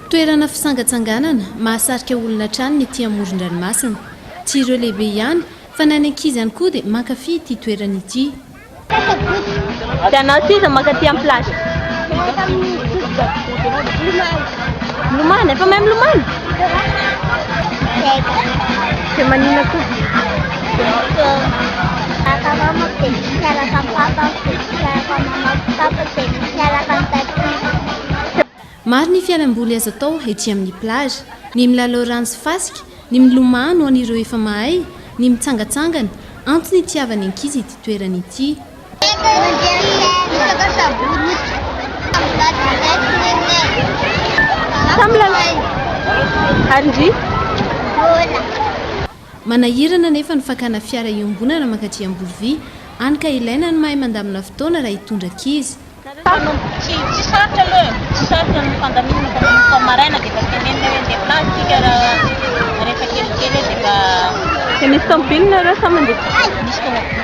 Toerana fisangatsanganana mahasarika olona trano ny ety amoron-dranomasina. Tsy ireo lehibe ihany fa na ny ankizy ihany koa dia mankafy ity toerana ity. Anao sisa mankaty amin'ny plage. Milomano, efa mahay milomano? Dia manina koa. Maro ny fialamboly azo atao ety amin'ny plage, ny milalao rano sy fasika, ny milomano ho an'ireo efa mahay, ny mitsangatsangana, antony itiavany ankizy ity toerana ity. Manahirana nefa ny fakana fiara iombonana mankaty Ambolovia, hany ka ilaina ny mahay mandamina fotoana raha hitondra ankizy. Tsy sarotra aloha, tsy sarotra ny fandaminana maraina dia tenenina hoe andeha plage tsika raha rehefa kelikely dia misy tomobilina ireo sa mandeha misy tomobilina.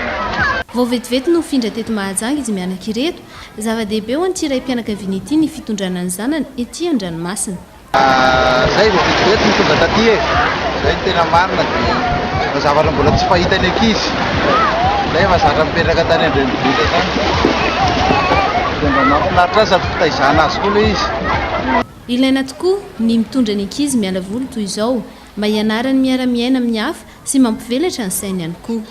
Vao vetivety no findra teto Mahajanga izy mianaka ireto, zava-dehibe ho an'ity raim-pianakaviana ity ny fitondrana ny zanany ety an-dranomasina. Zay vao vetivety ny tonga taty e, zay tena marina dia zavatra mbola tsy fahitany ankizy. Zay mahazatra mipetraka tany an-drenivohitra tany. Dia mba mahafinaritra azy sady fitaizana azy koa ilay izy. Ilaina tokoa ny mitondra ny ankizy miala voly toy izao, mba hianarany miara-miaina amin'ny hafa sy mampivelatra ny sainy ihany koa.